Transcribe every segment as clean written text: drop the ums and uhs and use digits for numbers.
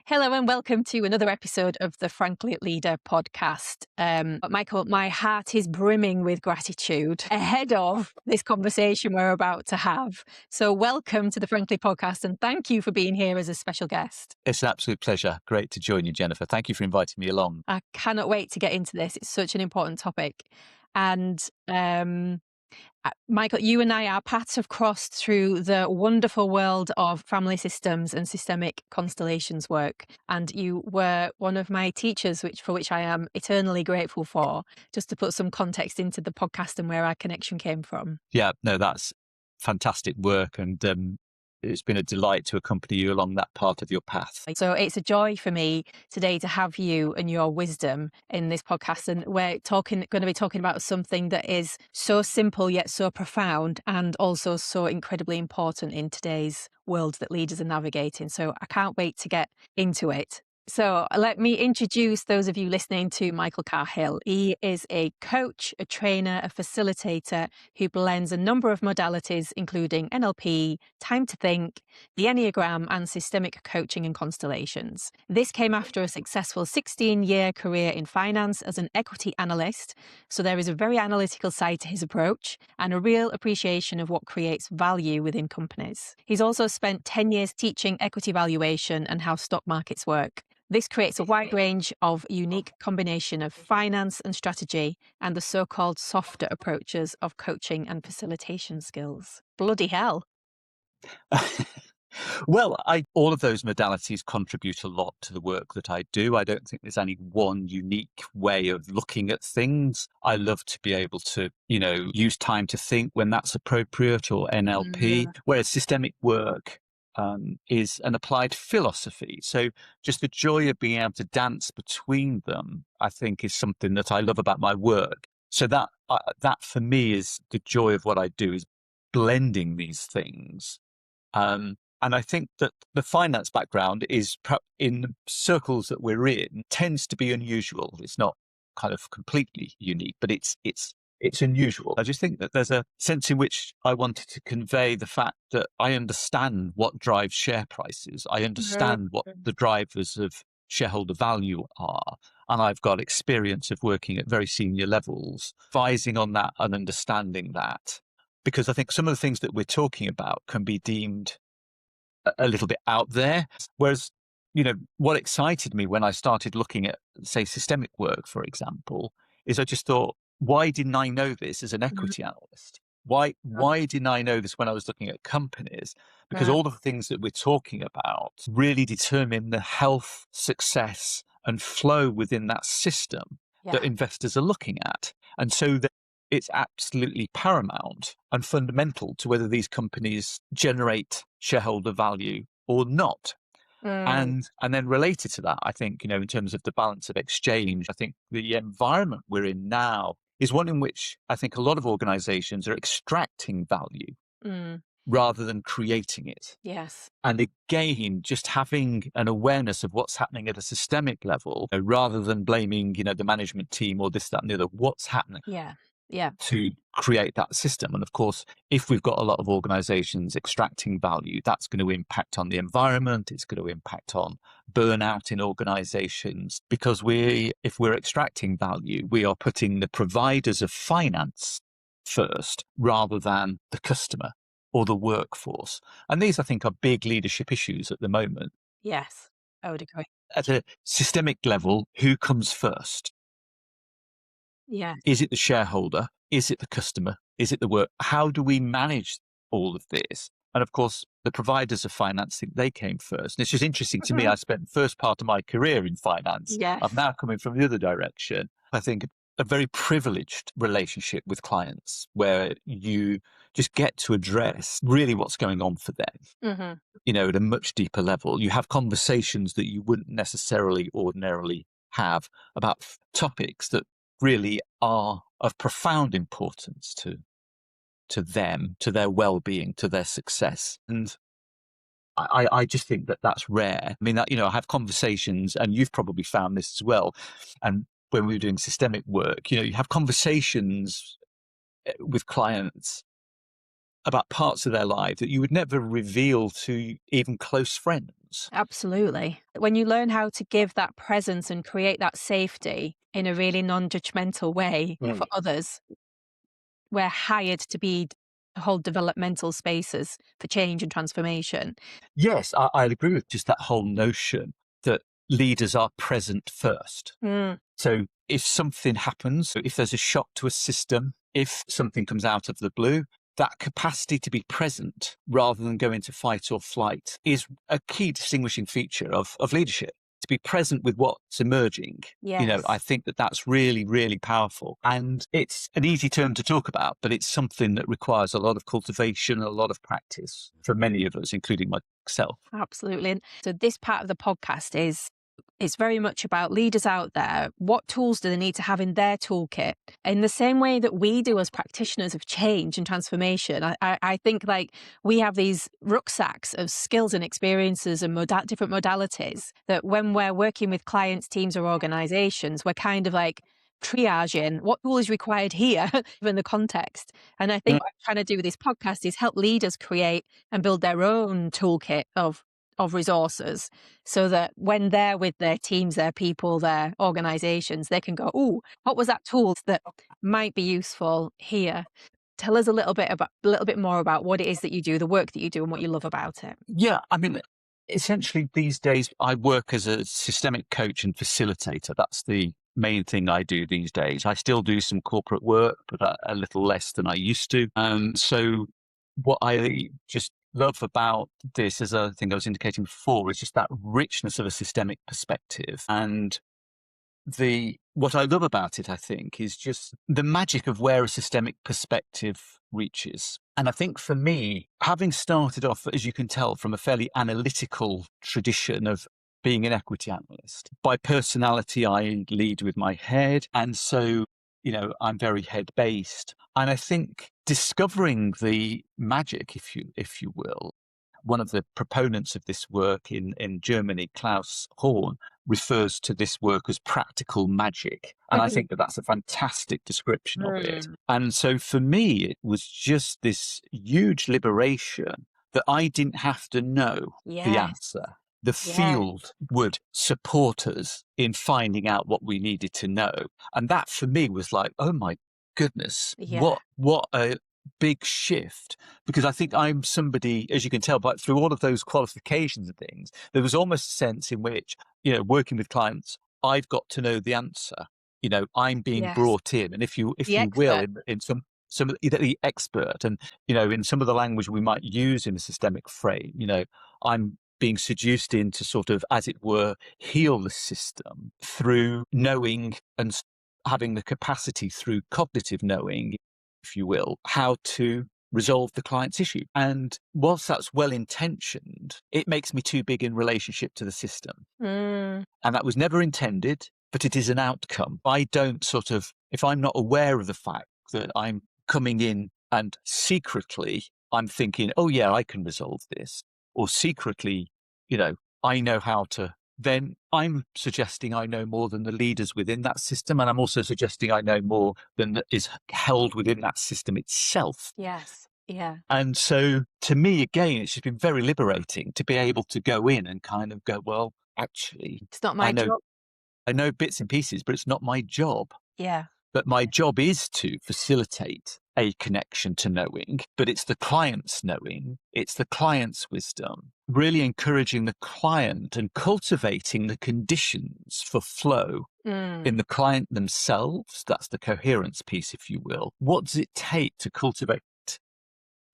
Hello and welcome to another episode of the Frankly Leader podcast. Michael, my heart is brimming with gratitude ahead of this conversation we're about to have. So welcome to the Frankly podcast and thank you for being here as a special guest. It's an absolute pleasure. Great to join you, Jennifer. Thank you for inviting me along. I cannot wait to get into this. It's such an important topic. And Michael, you and I, our paths have crossed through the wonderful world of family systems and systemic constellations work. And you were one of my teachers, for which I am eternally grateful for, just to put some context into the podcast and where our connection came from. Yeah, no, that's fantastic work. And it's been a delight to accompany you along that part of your path. So it's a joy for me today to have you and your wisdom in this podcast. And we're going to be talking about something that is so simple yet so profound and also so incredibly important in today's world that leaders are navigating. So I can't wait to get into it. So let me introduce those of you listening to Michael Cahill. He is a coach, a trainer, a facilitator who blends a number of modalities, including NLP, time to think, the Enneagram, and systemic coaching and constellations. This came after a successful 16-year career in finance as an equity analyst. So there is a very analytical side to his approach and a real appreciation of what creates value within companies. He's also spent 10 years teaching equity valuation and how stock markets work. This creates a wide range of unique combination of finance and strategy and the so-called softer approaches of coaching and facilitation skills. Bloody hell. Well, all of those modalities contribute a lot to the work that I do. I don't think there's any one unique way of looking at things. I love to be able to, use time to think when that's appropriate, or NLP, whereas systemic work is an applied philosophy. So just the joy of being able to dance between them, I think, is something that I love about my work. So that for me is the joy of what I do, is blending these things. And I think that the finance background is, in the circles that we're in, tends to be unusual. It's not kind of completely unique, but it's unusual. I just think that there's a sense in which I wanted to convey the fact that I understand what drives share prices. I understand what the drivers of shareholder value are. And I've got experience of working at very senior levels, advising on that and understanding that. Because I think some of the things that we're talking about can be deemed a little bit out there. Whereas, what excited me when I started looking at, say, systemic work, for example, is I just thought, why didn't I know this as an equity analyst? Why didn't I know this when I was looking at companies? Because all of the things that we're talking about really determine the health, success, and flow within that system that investors are looking at. And so it's absolutely paramount and fundamental to whether these companies generate shareholder value or not. And then related to that, I think, in terms of the balance of exchange, I think the environment we're in now is one in which I think a lot of organizations are extracting value rather than creating it. Yes. And again, just having an awareness of what's happening at a systemic level, rather than blaming, the management team or this, that, and the other, what's happening. To create that system. And of course, if we've got a lot of organizations extracting value, that's going to impact on the environment. It's going to impact on burnout in organizations, because if we're extracting value, we are putting the providers of finance first rather than the customer or the workforce. And these, I think, are big leadership issues at the moment. Yes, I would agree. At a systemic level, who comes first? Yeah. Is it the shareholder? Is it the customer? Is it the work? How do we manage all of this? And of course, the providers of finance think they came first. And it's just interesting to me. I spent the first part of my career in finance. Yes. I'm now coming from the other direction. I think a very privileged relationship with clients where you just get to address really what's going on for them, at a much deeper level. You have conversations that you wouldn't necessarily ordinarily have about topics that really are of profound importance to them, to their well-being, to their success. And I just think that that's rare. I mean, I have conversations, and you've probably found this as well. And when we were doing systemic work, you have conversations with clients about parts of their life that you would never reveal to even close friends. Absolutely. When you learn how to give that presence and create that safety in a really non-judgmental way for others, we're hired to be to hold developmental spaces for change and transformation. Yes, I agree with just that whole notion that leaders are present first. Mm, So if something happens, if there's a shock to a system, if something comes out of the blue, that capacity to be present rather than go into fight or flight is a key distinguishing feature of leadership. To be present with what's emerging. I yes. think that that's really, really powerful. And it's an easy term to talk about, but it's something that requires a lot of cultivation, a lot of practice for many of us, including myself. Absolutely. And so this part of the podcast is it's very much about leaders out there. What tools do they need to have in their toolkit? In the same way that we do as practitioners of change and transformation, I think like we have these rucksacks of skills and experiences and different modalities that when we're working with clients, teams or organizations, we're kind of like triaging what tool is required here given the context. And I think what I'm trying to do with this podcast is help leaders create and build their own toolkit of resources so that when they're with their teams, their people, their organizations, they can go, oh, what was that tool that might be useful here? Tell us a little bit more about what it is that you do, the work that you do and what you love about it. Yeah, I mean, essentially these days I work as a systemic coach and facilitator. That's the main thing I do these days. I still do some corporate work, but a little less than I used to. So what I just love about this, as I think I was indicating before, is just that richness of a systemic perspective. And what I love about it, I think, is just the magic of where a systemic perspective reaches. And I think for me, having started off, as you can tell, from a fairly analytical tradition of being an equity analyst, by personality, I lead with my head. And so, I'm very head based. And I think discovering the magic, if you will, one of the proponents of this work in Germany, Klaus Horn, refers to this work as practical magic. And I think that that's a fantastic description of it. Mm, And so for me, it was just this huge liberation that I didn't have to know the yes. answer. The Yes. field would support us in finding out what we needed to know. And that for me was like, oh my goodness, Yeah. what a big shift, because I think I'm somebody, as you can tell, but through all of those qualifications and things, there was almost a sense in which, working with clients, I've got to know the answer. I'm being Yes. brought in, and if you The will, expert. in some of the expert, and in some of the language we might use in a systemic frame, I'm being seduced in to sort of, as it were, heal the system through knowing and having the capacity through cognitive knowing, if you will, how to resolve the client's issue. And whilst that's well intentioned, it makes me too big in relationship to the system. Mm, And that was never intended, but it is an outcome. I don't if I'm not aware of the fact that I'm coming in and secretly I'm thinking, oh yeah, I can resolve this, or secretly, I know how to, then I'm suggesting I know more than the leaders within that system. And I'm also suggesting I know more than that is held within that system itself. yes. Yeah. And so to me, again, it's just been very liberating to be able to go in and kind of go, well, actually, It's not I my know job. I know bits and pieces, but it's not my job. Yeah. But my job is to facilitate a connection to knowing, but it's the client's knowing, it's the client's wisdom, really encouraging the client and cultivating the conditions for flow Mm, in the client themselves. That's the coherence piece, if you will. What does it take to cultivate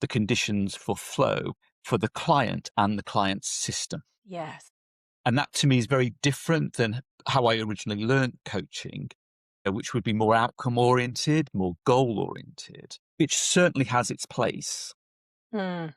the conditions for flow for the client and the client's system? yes. And that to me is very different than how I originally learned coaching, which would be more outcome oriented, more goal oriented, which certainly has its place. Mm,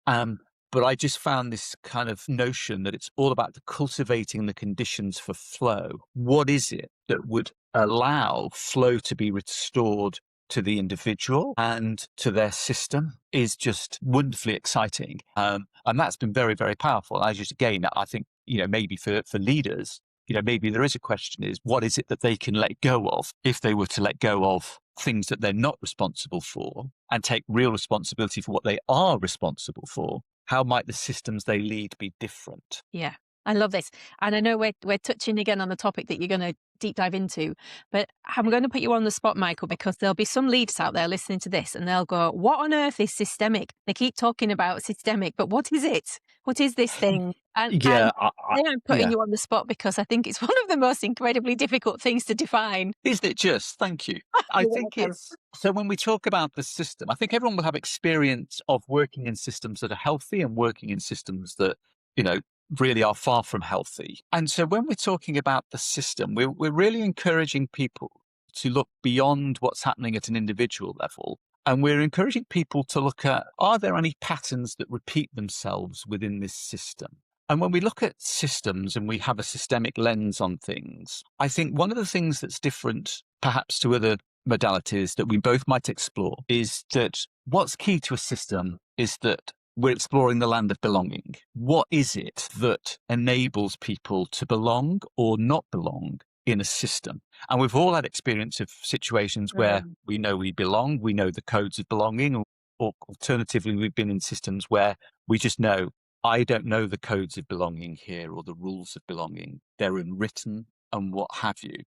Um, but I just found this kind of notion that it's all about the cultivating the conditions for flow. What is it that would allow flow to be restored to the individual and to their system is just wonderfully exciting. And that's been very, very powerful. I just, again, I think, maybe for leaders, maybe there is a question is what is it that they can let go of if they were to let go of things that they're not responsible for and take real responsibility for what they are responsible for, how might the systems they lead be different? Yeah, I love this. And I know we're touching again on the topic that you're going to deep dive into, but I'm going to put you on the spot, Michael, because there'll be some leaders out there listening to this and they'll go, what on earth is systemic? They keep talking about systemic, but what is it? What is this thing? And Yeah, then I'm putting yeah. you on the spot because I think it's one of the most incredibly difficult things to define. Isn't it just? Thank you. I You're think welcome. it's so when we talk about the system, I think everyone will have experience of working in systems that are healthy and working in systems that, you know, really are far from healthy. And so when we're talking about the system, we're really encouraging people to look beyond what's happening at an individual level. And we're encouraging people to look at, are there any patterns that repeat themselves within this system? And when we look at systems and we have a systemic lens on things, I think one of the things that's different perhaps to other modalities that we both might explore is that what's key to a system is that we're exploring the land of belonging. What is it that enables people to belong or not belong in a system? And we've all had experience of situations where Mm, we know we belong, we know the codes of belonging, or alternatively, we've been in systems where we just know I don't know the codes of belonging here or the rules of belonging. They're unwritten and what have you.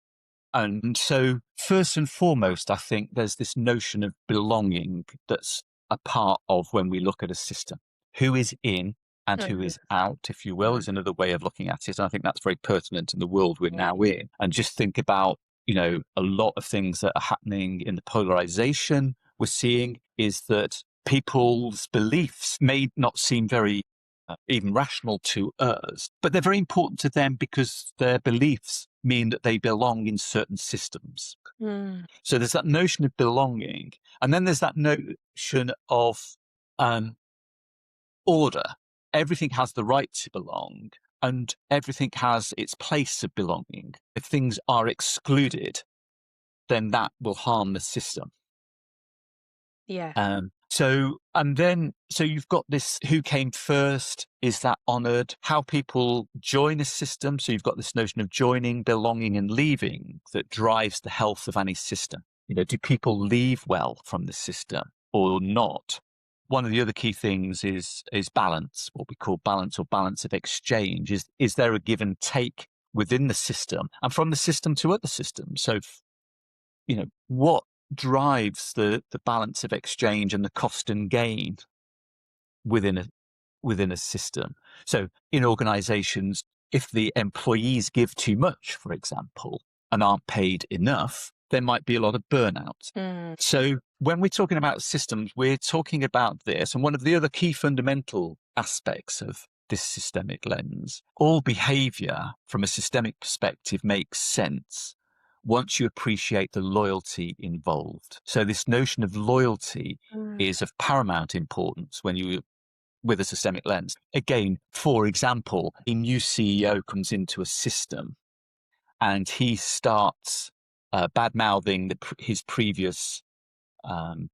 And so, first and foremost, I think there's this notion of belonging that's a part of when we look at a system. Who is in and who mm, is out, if you will, mm, is another way of looking at it. And I think that's very pertinent in the world we're yeah. now in. And just think about, you know, a lot of things that are happening in the polarization we're seeing is that people's beliefs may not seem very even rational to us, but they're very important to them because their beliefs mean that they belong in certain systems. Mm, So there's that notion of belonging, and then there's that notion of um, order. Everything has the right to belong, and everything has its place of belonging. If things are excluded, then that will harm the system. yeah. So you've got this who came first, is that honored? How people join a system. So you've got this notion of joining, belonging, and leaving that drives the health of any system. You know, do people leave well from the system or not? One of the other key things is balance, what we call balance or balance of exchange. Is there a give and take within the system and from the system to other systems? So you know, what drives the balance of exchange and the cost and gain within a system? So in organizations, if the employees give too much, for example, and aren't paid enough, there might be a lot of burnout. Mm, So when we're talking about systems, we're talking about this. And one of the other key fundamental aspects of this systemic lens, all behavior from a systemic perspective makes sense once you appreciate the loyalty involved. So this notion of loyalty mm, is of paramount importance when you with a systemic lens. Again, for example, a new CEO comes into a system and he starts bad mouthing his previous um,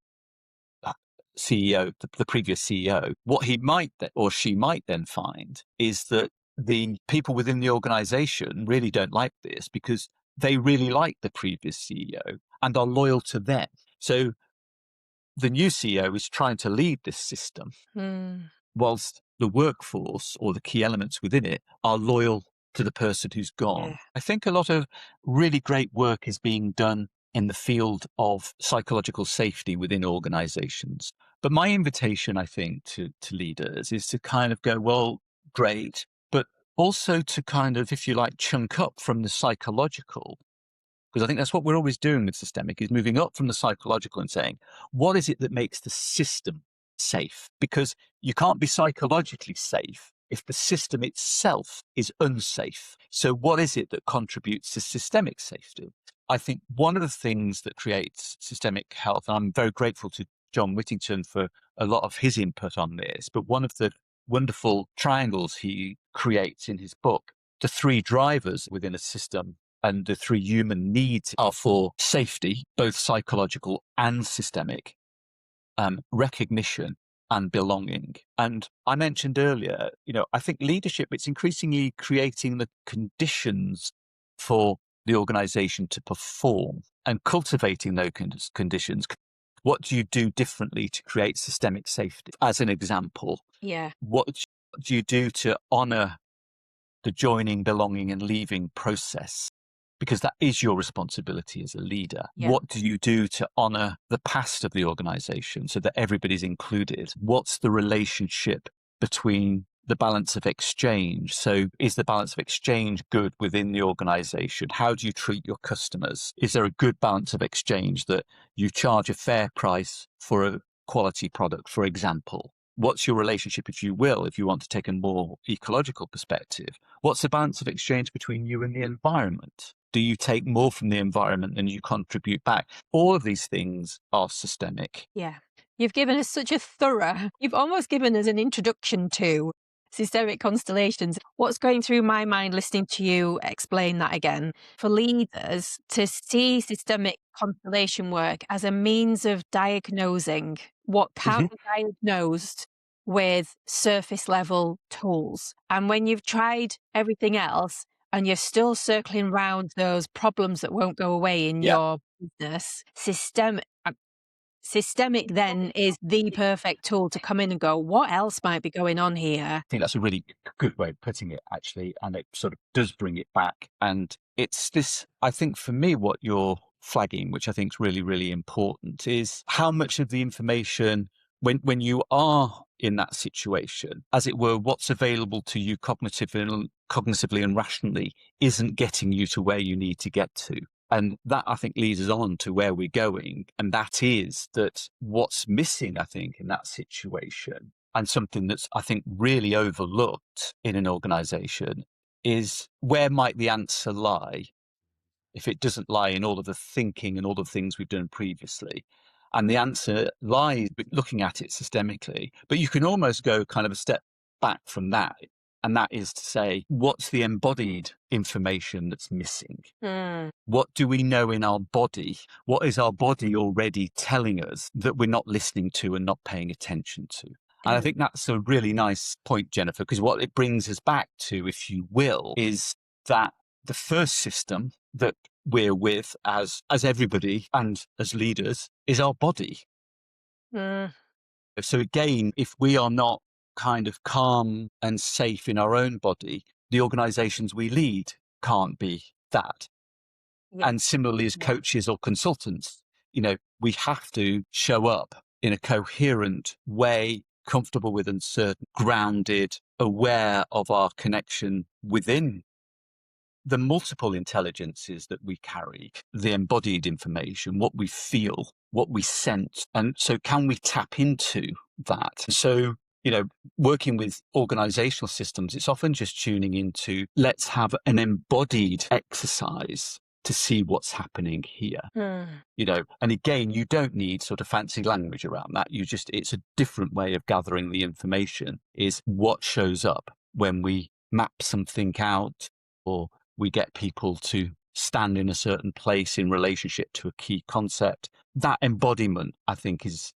CEO, the previous CEO. What he might or she might then find is that the people within the organization really don't like this because they really like the previous CEO and are loyal to them. So the new CEO is trying to lead this system mm, whilst the workforce or the key elements within it are loyal to the person who's yeah. gone. I think a lot of really great work is being done in the field of psychological safety within organizations. But my invitation, I think, to leaders is to kind of go, well, great, but also to kind of, if you like, chunk up from the psychological because I think that's what we're always doing with systemic is moving up from the psychological and saying, what is it that makes the system safe? Because you can't be psychologically safe if the system itself is unsafe. So what is it that contributes to systemic safety? I think one of the things that creates systemic health, and I'm very grateful to John Whittington for a lot of his input on this, but one of the wonderful triangles he creates in his book, the three drivers within a system and the three human needs are for safety, both psychological and systemic, recognition and belonging. And I mentioned earlier, you know, I think leadership, it's increasingly creating the conditions for the organization to perform and cultivating those conditions. What do you do differently to create systemic safety? As an example, Yeah. what do you do to honor the joining, belonging, and leaving process? Because that is your responsibility as a leader. Yeah. What do you do to honor the past of the organization so that everybody's included? What's the relationship between the balance of exchange? So is the balance of exchange good within the organization? How do you treat your customers? Is there a good balance of exchange that you charge a fair price for a quality product, for example? What's your relationship, if you will, if you want to take a more ecological perspective? What's the balance of exchange between you and the environment? Do you take more from the environment than you contribute back? All of these things are systemic. Yeah. You've given us such a thorough, you've almost given us an introduction to systemic constellations. What's going through my mind listening to you explain that again? For leaders to see systemic constellation work as a means of diagnosing what can Mhm. be diagnosed with surface level tools. And when you've tried everything else and you're still circling round those problems that won't go away in Yeah. your business, systemic then is the perfect tool to come in and go, what else might be going on here? I think that's a really good way of putting it, actually. And it sort of does bring it back. And it's this, I think for me, what you're flagging, which I think is really, really important, is how much of the information, when you are in that situation, as it were, what's available to you cognitively and rationally isn't getting you to where you need to get to. And that, I think, leads us on to where we're going. And that is that what's missing, I think, in that situation, and something that's, I think, really overlooked in an organization, is where might the answer lie if it doesn't lie in all of the thinking and all the things we've done previously. And the answer lies looking at it systemically. But you can almost go kind of a step back from that. And that is to say, what's the embodied information that's missing? Mm. What do we know in our body? What is our body already telling us that we're not listening to and not paying attention to? And I Mm. think that's a really nice point, Jennifer, because what it brings us back to, if you will, is that the first system that we're with as everybody and as leaders is our body. Mm. So again, if we are not kind of calm and safe in our own body, the organizations we lead can't be that. Yeah. And similarly as Yeah. coaches or consultants, we have to show up in a coherent way, comfortable with uncertain, grounded, aware of our connection within the multiple intelligences that we carry, the embodied information, what we feel, what we sense. And so can we tap into that? So, working with organizational systems, it's often just tuning into, let's have an embodied exercise to see what's happening here. Mm. And again, you don't need sort of fancy language around that. It's a different way of gathering the information, is what shows up when we map something out, or we get people to stand in a certain place in relationship to a key concept. That embodiment, I think, is,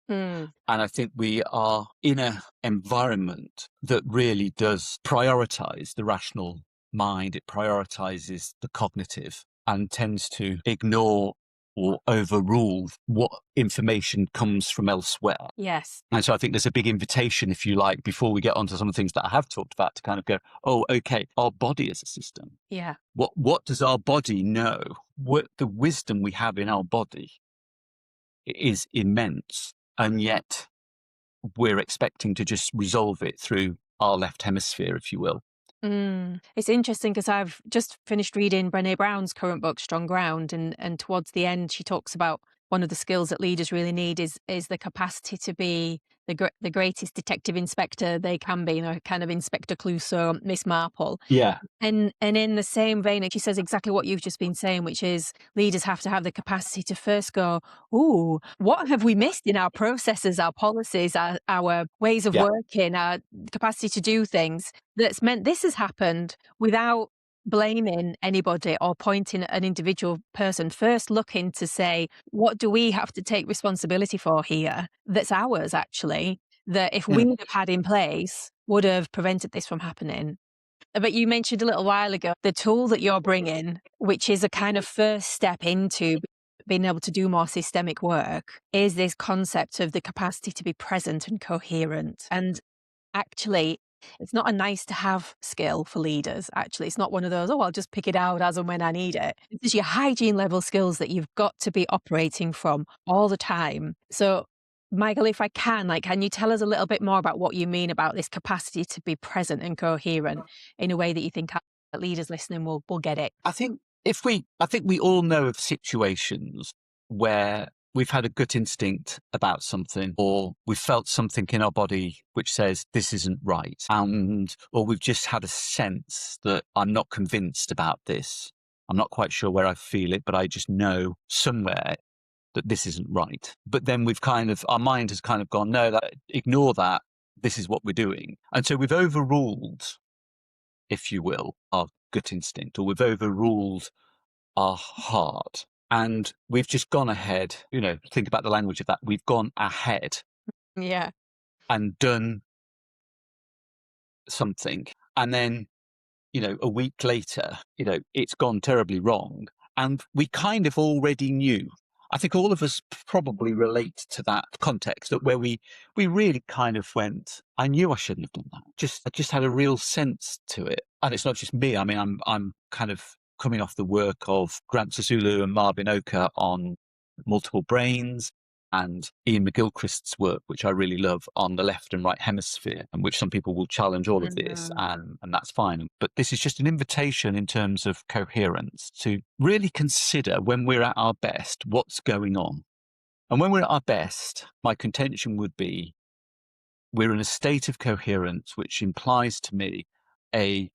Mm. and I think we are in an environment that really does prioritize the rational mind. It prioritizes the cognitive and tends to ignore or overrule what information comes from elsewhere. Yes. And so I think there's a big invitation, if you like, before we get onto some of the things that I have talked about, to kind of go, oh, okay, our body is a system. Yeah. What does our body know? What the wisdom we have in our body is immense. And yet we're expecting to just resolve it through our left hemisphere, if you will. Mm. It's interesting because I've just finished reading Brené Brown's current book, Strong Ground, and towards the end, she talks about one of the skills that leaders really need is the capacity to be the greatest detective inspector they can be, kind of Inspector Clouseau, Miss Marple. Yeah. And in the same vein, she says exactly what you've just been saying, which is leaders have to have the capacity to first go, ooh, what have we missed in our processes, our policies, our ways of Yeah. working, our capacity to do things that's meant this has happened, without blaming anybody or pointing at an individual person. First looking to say, what do we have to take responsibility for here that's ours, actually, that if we'd have had in place would have prevented this from happening. But you mentioned a little while ago the tool that you're bringing, which is a kind of first step into being able to do more systemic work, is this concept of the capacity to be present and coherent. And actually, it's not a nice to have skill for leaders. Actually, it's not one of those, oh, I'll just pick it out as and when I need it. It's your hygiene level skills that you've got to be operating from all the time. So, Michael, if I can, can you tell us a little bit more about what you mean about this capacity to be present and coherent in a way that you think our leaders listening will get it? I think we all know of situations where we've had a gut instinct about something, or we've felt something in our body which says this isn't right, or we've just had a sense that I'm not convinced about this. I'm not quite sure where I feel it, but I just know somewhere that this isn't right. But then our mind has kind of gone, no, ignore that. This is what we're doing. And so we've overruled, if you will, our gut instinct, or we've overruled our heart. And we've just gone ahead, think about the language of that. We've gone ahead Yeah. and done something. And then, a week later, it's gone terribly wrong. And we kind of already knew. I think all of us probably relate to that context, that where we really kind of went, I knew I shouldn't have done that. I just had a real sense to it. And it's not just me. I mean, I'm kind of coming off the work of Grant Sisulu and Marvin Oka on multiple brains, and Ian McGilchrist's work, which I really love, on the left and right hemisphere, and which some people will challenge all of this, and that's fine. But this is just an invitation in terms of coherence to really consider, when we're at our best, what's going on. And when we're at our best, my contention would be we're in a state of coherence, which implies to me a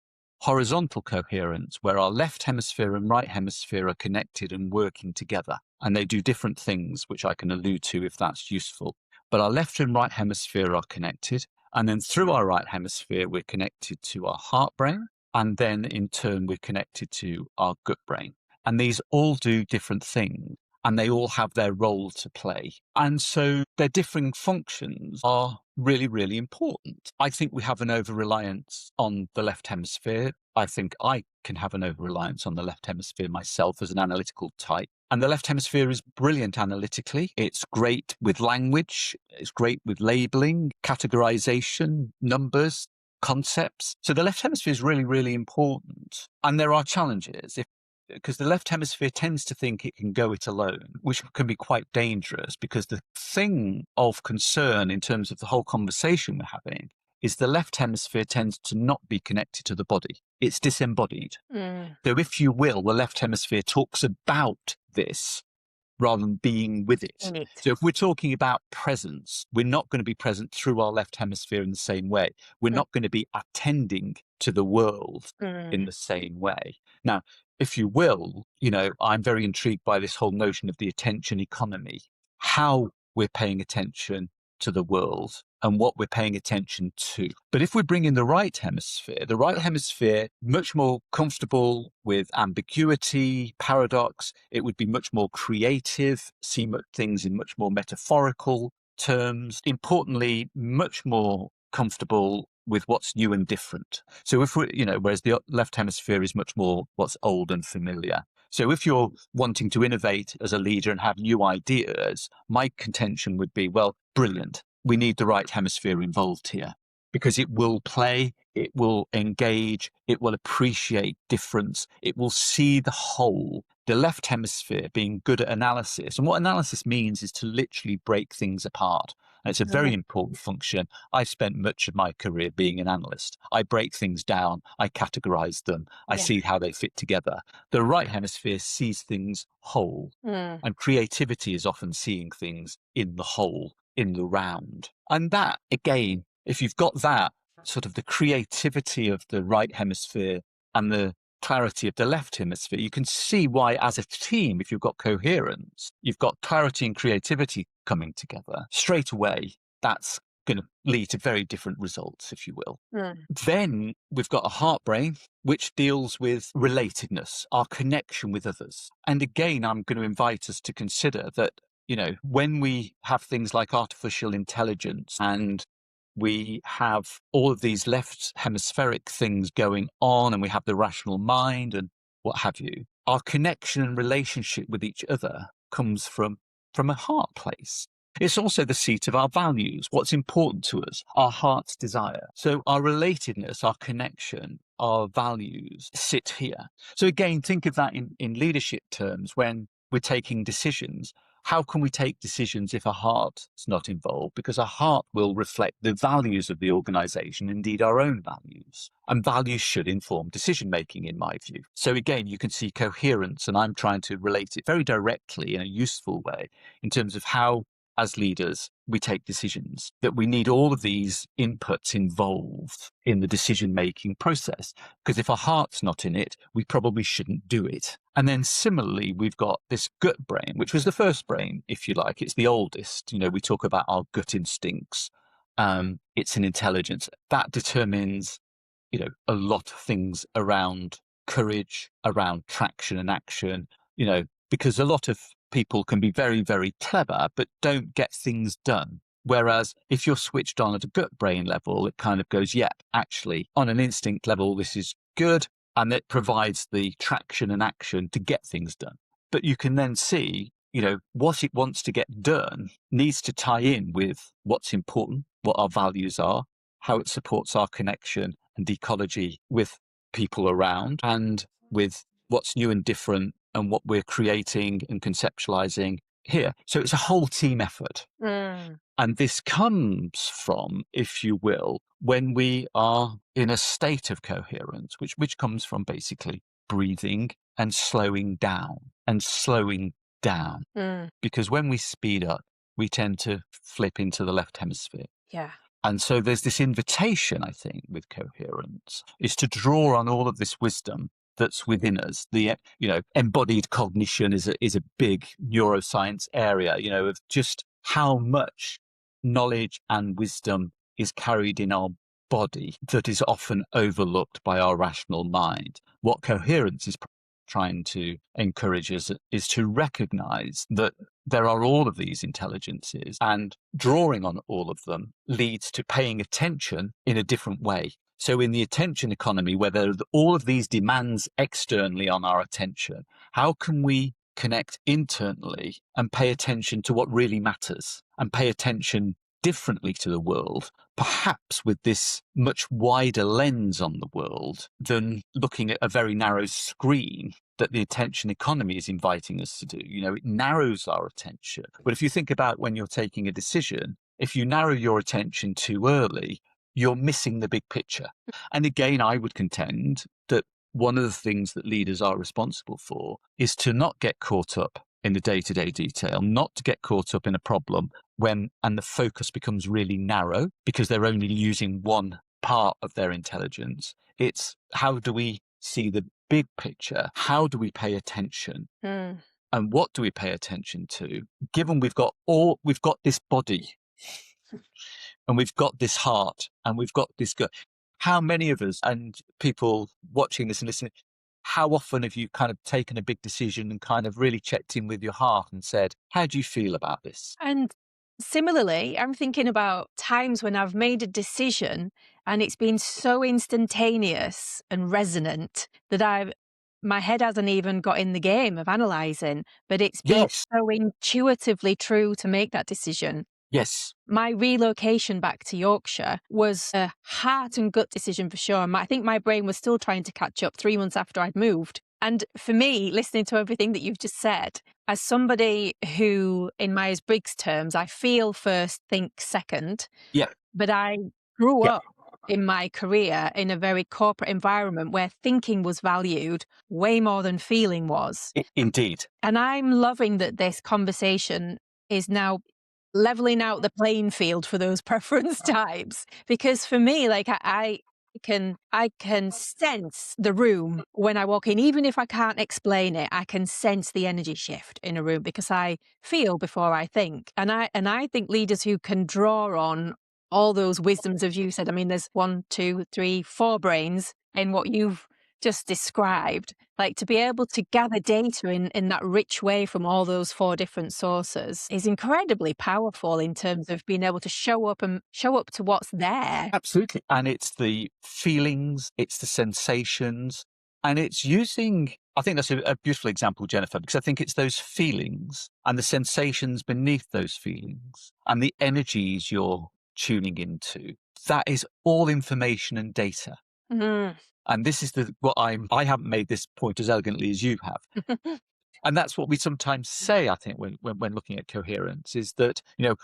horizontal coherence where our left hemisphere and right hemisphere are connected and working together. And they do different things, which I can allude to if that's useful. But our left and right hemisphere are connected. And then through our right hemisphere, we're connected to our heart brain. And then in turn, we're connected to our gut brain. And these all do different things. And they all have their role to play. And so their differing functions are really, really important. I think we have an over-reliance on the left hemisphere. I think I can have an over-reliance on the left hemisphere myself as an analytical type. And the left hemisphere is brilliant analytically. It's great with language. It's great with labeling, categorization, numbers, concepts. So the left hemisphere is really, really important. And there are challenges. Because the left hemisphere tends to think it can go it alone, which can be quite dangerous, because the thing of concern in terms of the whole conversation we're having is the left hemisphere tends to not be connected to the body. It's disembodied. So if you will, the left hemisphere talks about this rather than being with it. So if we're talking about presence, we're not going to be present through our left hemisphere in the same way. We're not going to be attending to the world in the same way. Now, if you will, I'm very intrigued by this whole notion of the attention economy, how we're paying attention to the world and what we're paying attention to. But if we bring in the right hemisphere, much more comfortable with ambiguity, paradox, it would be much more creative, see things in much more metaphorical terms, importantly, much more comfortable with what's new and different. So if whereas the left hemisphere is much more what's old and familiar. So if you're wanting to innovate as a leader and have new ideas, my contention would be, well, brilliant. We need the right hemisphere involved here, because it will play, it will engage, it will appreciate difference, it will see the whole. The left hemisphere being good at analysis. And what analysis means is to literally break things apart. And it's a very important function. I've spent much of my career being an analyst. I break things down, I categorize them, I see how they fit together. The right hemisphere sees things whole. And creativity is often seeing things in the whole, in the round. And that, again, if you've got that, sort of the creativity of the right hemisphere and the clarity of the left hemisphere, you can see why, as a team, if you've got coherence, you've got clarity and creativity coming together, straight away, that's going to lead to very different results, if you will. Then we've got a heart brain, which deals with relatedness, our connection with others. And again, I'm going to invite us to consider that, when we have things like artificial intelligence and we have all of these left hemispheric things going on, and we have the rational mind and what have you. Our connection and relationship with each other comes from a heart place. It's also the seat of our values, what's important to us, our heart's desire. So our relatedness, our connection, our values sit here. So again, think of that in leadership terms when we're taking decisions. How can we take decisions if our heart is not involved? Because our heart will reflect the values of the organization, indeed our own values. And values should inform decision making, in my view. So again, you can see coherence, and I'm trying to relate it very directly in a useful way in terms of how, as leaders, we take decisions, that we need all of these inputs involved in the decision-making process. Because if our heart's not in it, we probably shouldn't do it. And then similarly, we've got this gut brain, which was the first brain, if you like. It's the oldest. We talk about our gut instincts. It's an intelligence that determines, a lot of things around courage, around traction and action, because a lot of people can be very, very clever, but don't get things done. Whereas if you're switched on at a gut brain level, it kind of goes, yeah, actually, on an instinct level, this is good. And it provides the traction and action to get things done. But you can then see, what it wants to get done needs to tie in with what's important, what our values are, how it supports our connection and ecology with people around, and with what's new and different and what we're creating and conceptualizing here. So it's a whole team effort. And this comes from, if you will, when we are in a state of coherence, which comes from basically breathing and slowing down and slowing down. Because when we speed up, we tend to flip into the left hemisphere. Yeah. And so there's this invitation, I think, with coherence, is to draw on all of this wisdom that's within us. The embodied cognition is a big neuroscience area, of just how much knowledge and wisdom is carried in our body that is often overlooked by our rational mind. What coherence is trying to encourage us is to recognize that there are all of these intelligences, and drawing on all of them leads to paying attention in a different way. So in the attention economy, where there are all of these demands externally on our attention, how can we connect internally and pay attention to what really matters and pay attention differently to the world, perhaps with this much wider lens on the world than looking at a very narrow screen that the attention economy is inviting us to do? It narrows our attention. But if you think about when you're taking a decision, if you narrow your attention too early, you're missing the big picture. And again, I would contend that one of the things that leaders are responsible for is to not get caught up in the day-to-day detail, not to get caught up in a problem and the focus becomes really narrow because they're only using one part of their intelligence. It's how do we see the big picture? How do we pay attention? And what do we pay attention to? Given we've got this body and we've got this heart and we've got this gut. How many of us, and people watching this and listening, how often have you kind of taken a big decision and kind of really checked in with your heart and said, how do you feel about this? And similarly, I'm thinking about times when I've made a decision and it's been so instantaneous and resonant that my head hasn't even got in the game of analysing, but it's been so intuitively true to make that decision. Yes. My relocation back to Yorkshire was a heart and gut decision for sure. I think my brain was still trying to catch up 3 months after I'd moved. And for me, listening to everything that you've just said, as somebody who, in Myers-Briggs terms, I feel first, think second. Yeah. But I grew up in my career in a very corporate environment where thinking was valued way more than feeling was. Indeed. And I'm loving that this conversation is now leveling out the playing field for those preference types, because for me, like I can sense the room when I walk in, even if I can't explain it. I can sense the energy shift in a room because I feel before I think, and I think leaders who can draw on all those wisdoms, as you said. I mean, there's 1, 2, 3, 4 brains in what you've just described, like to be able to gather data in that rich way from all those 4 different sources is incredibly powerful in terms of being able to show up to what's there. Absolutely. And it's the feelings, it's the sensations, and it's using, I think that's a beautiful example, Jennifer, because I think it's those feelings and the sensations beneath those feelings and the energies you're tuning into. That is all information and data. Mm. And this is I haven't made this point as elegantly as you have. And that's what we sometimes say, I think, when looking at coherence, is that,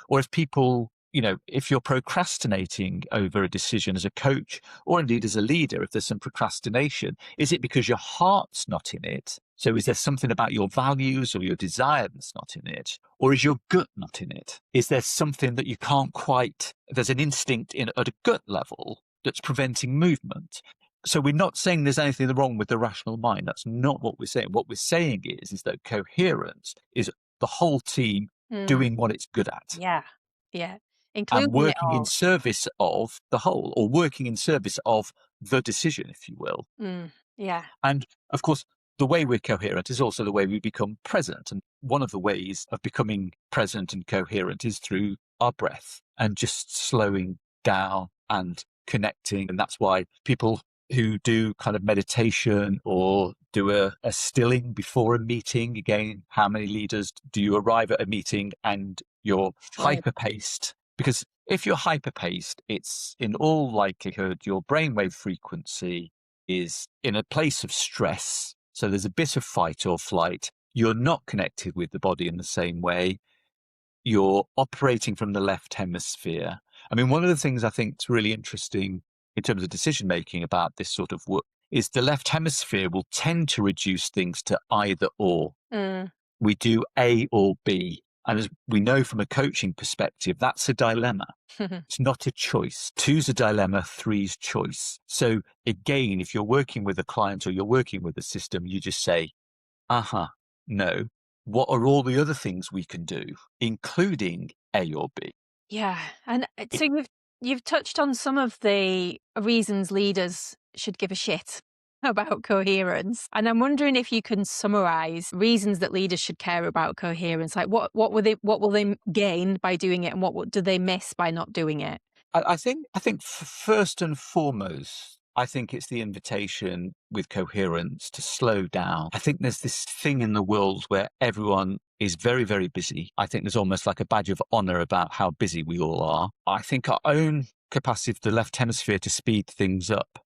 or if people, if you're procrastinating over a decision as a coach or indeed as a leader, if there's some procrastination, is it because your heart's not in it? So is there something about your values or your desire that's not in it? Or is your gut not in it? Is there something that you can't quite, there's an instinct at a gut level that's preventing movement? So we're not saying there's anything wrong with the rational mind. That's not what we're saying. What we're saying is that coherence is the whole team Mm. doing what it's good at Yeah. Yeah. and Including it working in all. service of the whole, or working in service of the decision, if you will. Mm. Yeah. And of course, the way we're coherent is also the way we become present. And one of the ways of becoming present and coherent is through our breath and just slowing down and connecting. And that's why people who do kind of meditation or do a stilling before a meeting, again, how many leaders do you arrive at a meeting and you're Right. hyper paced? Because if you're hyper paced, it's in all likelihood your brainwave frequency is in a place of stress. So there's a bit of fight or flight. You're not connected with the body in the same way. You're operating from the left hemisphere. I mean, one of the things I think is really interesting in terms of decision making about this sort of work is the left hemisphere will tend to reduce things to either or. Mm. We do A or B. And as we know from a coaching perspective, that's a dilemma. It's not a choice. Two's a dilemma, three's choice. So again, if you're working with a client or you're working with a system, you just say, no. What are all the other things we can do, including A or B? Yeah. And It, so you've touched on some of the reasons leaders should give a shit about coherence. And I'm wondering if you can summarize reasons that leaders should care about coherence. Like what will they gain by doing it, and do they miss by not doing it? I think first and foremost, I think it's the invitation with coherence to slow down. I think there's this thing in the world where everyone is very, very busy. I think there's almost like a badge of honor about how busy we all are. I think our own capacity of the left hemisphere to speed things up.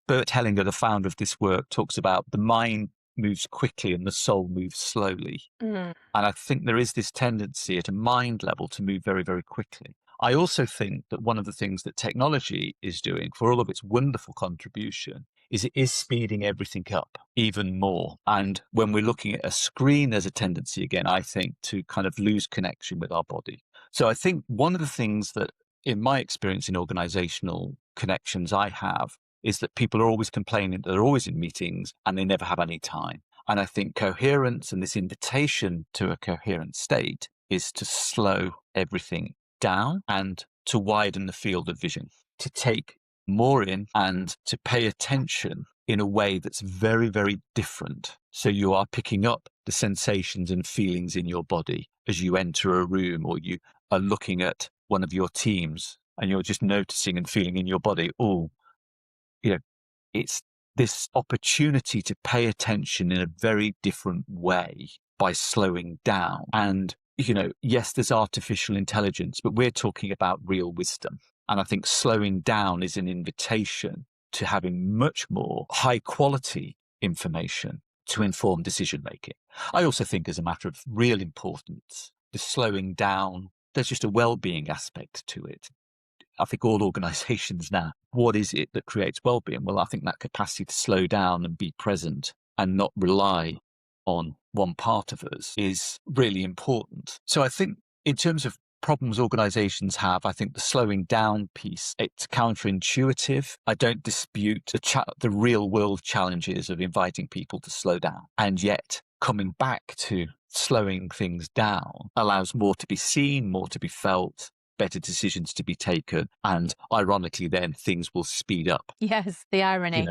Bert Hellinger, the founder of this work, talks about the mind moves quickly and the soul moves slowly. Mm. And I think there is this tendency at a mind level to move very, very quickly. I also think that one of the things that technology is doing, for all of its wonderful contribution, is it is speeding everything up even more. And when we're looking at a screen, there's a tendency, again, I think, to kind of lose connection with our body. So I think one of the things that, in my experience in organizational connections I have, is that people are always complaining that they're always in meetings and they never have any time. And I think coherence and this invitation to a coherent state is to slow everything down and to widen the field of vision, to take more in and to pay attention in a way that's very, very different. So you are picking up the sensations and feelings in your body as you enter a room, or you are looking at one of your teams and you're just noticing and feeling in your body, oh, it's this opportunity to pay attention in a very different way by slowing down. And, yes, there's artificial intelligence, but we're talking about real wisdom. And I think slowing down is an invitation to having much more high quality information to inform decision making. I also think, as a matter of real importance, the slowing down, there's just a well-being aspect to it. I think all organizations now, what is it that creates well-being? Well, I think that capacity to slow down and be present and not rely on one part of us is really important. So I think in terms of problems organizations have, I think the slowing down piece, it's counterintuitive. I don't dispute the real world challenges of inviting people to slow down. And yet coming back to slowing things down allows more to be seen, more to be felt, better decisions to be taken. And ironically, then things will speed up. Yes, the irony.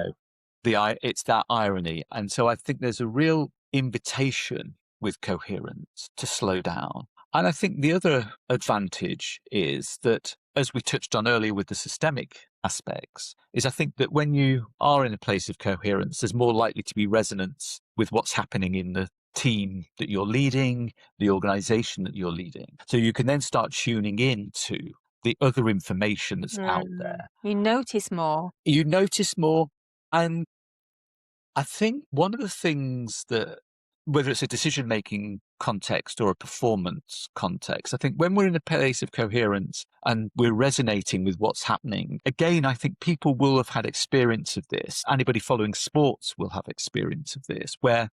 it's that irony. And so I think there's a real invitation with coherence to slow down. And I think the other advantage is that, as we touched on earlier with the systemic aspects, is I think that when you are in a place of coherence, there's more likely to be resonance with what's happening in the team that you're leading, the organization that you're leading. So you can then start tuning in to the other information that's out there. You notice more. You notice more. And I think one of the things that, whether it's a decision making context or a performance context, I think when we're in a place of coherence and we're resonating with what's happening, again, I think people will have had experience of this. Anybody following sports will have experience of this, where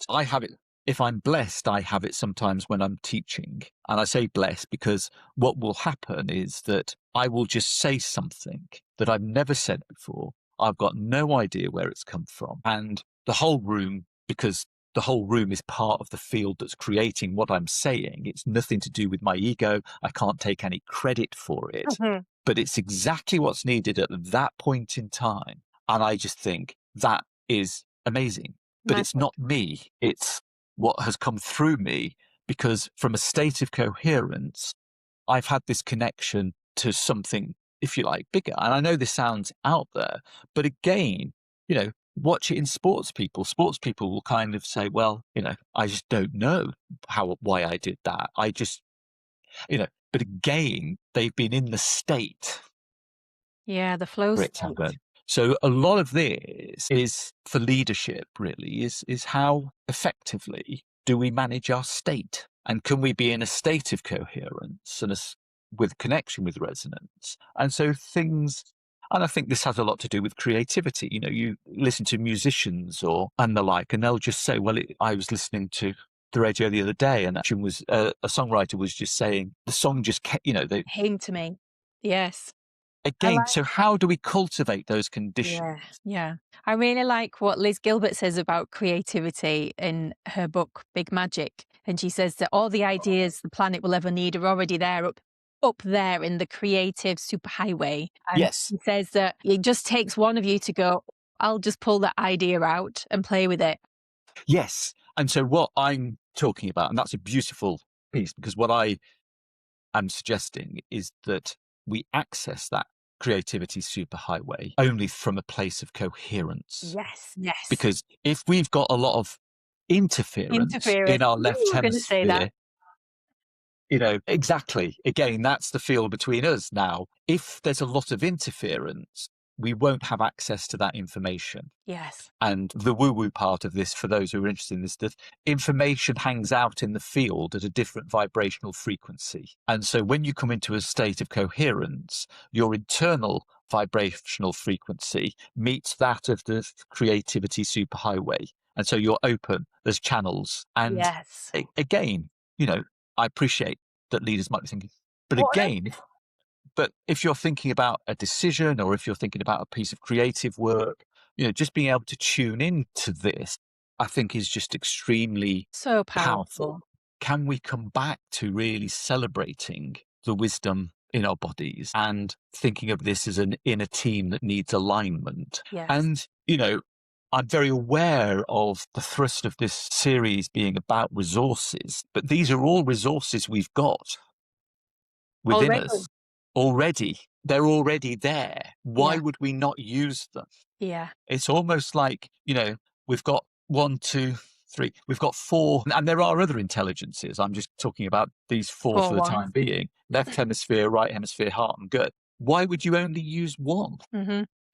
I have it. If I'm blessed, I have it sometimes when I'm teaching. And I say blessed because what will happen is that I will just say something that I've never said before. I've got no idea where it's come from. And the whole room, because the whole room is part of the field that's creating what I'm saying. It's nothing to do with my ego. I can't take any credit for it, but it's exactly what's needed at that point in time. And I just think that is amazing. But it's not me. It's what has come through me, because from a state of coherence, I've had this connection to something, if you like, bigger. And I know this sounds out there, but again, watch it in sports people. Sports people will kind of say, well, I just don't know why I did that. But again, they've been in the state Yeah, the flow for it to state. happen. So a lot of this is for leadership, really, is how effectively do we manage our state? And can we be in a state of coherence and with connection with resonance? And so and I think this has a lot to do with creativity. You listen to musicians and the like, and they'll just say, well, I was listening to the radio the other day, and actually was a songwriter was just saying the song just Came to me. Yes. again. So how do we cultivate those conditions? Yeah. I really like what Liz Gilbert says about creativity in her book, Big Magic. And she says that all the ideas the planet will ever need are already there up there in the creative superhighway. And Yes. she says that it just takes one of you to go, I'll just pull that idea out and play with it. Yes. And so what I'm talking about, and that's a beautiful piece, because what I am suggesting is that we access that creativity superhighway only from a place of coherence. Yes. Because if we've got a lot of interference in our left I'm going to say that. hemisphere, exactly. Again, that's the field between us now. If there's a lot of interference, we won't have access to that information. Yes. And the woo-woo part of this, for those who are interested in this, that information hangs out in the field at a different vibrational frequency. And so when you come into a state of coherence, your internal vibrational frequency meets that of the creativity superhighway. And so you're open, there's channels. And Yes. again, I appreciate that leaders might be thinking, but What again, if you're thinking about a decision, or if you're thinking about a piece of creative work, just being able to tune into this, I think, is just extremely so powerful. powerful. Can we come back to really celebrating the wisdom in our bodies and thinking of this as an inner team that needs alignment? Yes. And, I'm very aware of the thrust of this series being about resources, but these are all resources we've got within us already. They're already there. Why would we not use them? Yeah. It's almost like, we've got 1, 2, 3, we've got 4, and there are other intelligences. I'm just talking about these 4 for the time being: left hemisphere, right hemisphere, heart and gut. Why would you only use one?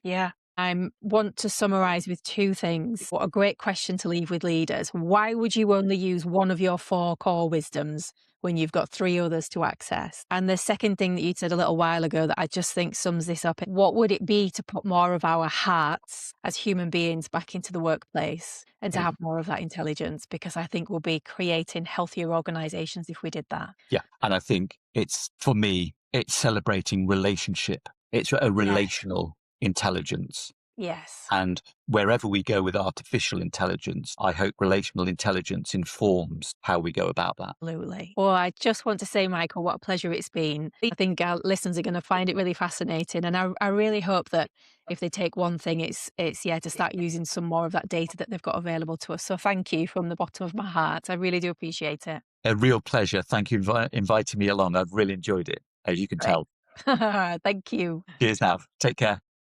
Yeah. I want to summarize with 2 things. What a great question to leave with leaders. Why would you only use one of your 4 core wisdoms when you've got 3 others to access? And the second thing that you said a little while ago that I just think sums this up, what would it be to put more of our hearts as human beings back into the workplace and to have more of that intelligence? Because I think we'll be creating healthier organizations if we did that. Yeah. And I think for me, it's celebrating relationship. It's a relational intelligence. Yes. And wherever we go with artificial intelligence, I hope relational intelligence informs how we go about that. Absolutely. Well, I just want to say, Michael, what a pleasure it's been. I think our listeners are going to find it really fascinating, and I really hope that if they take one thing, it's yeah to start using some more of that data that they've got available to us. So thank you from the bottom of my heart. I really do appreciate it. A real pleasure. Thank you for inviting me along. I've really enjoyed it, as you can Great. tell. Thank you. Cheers now. Take care.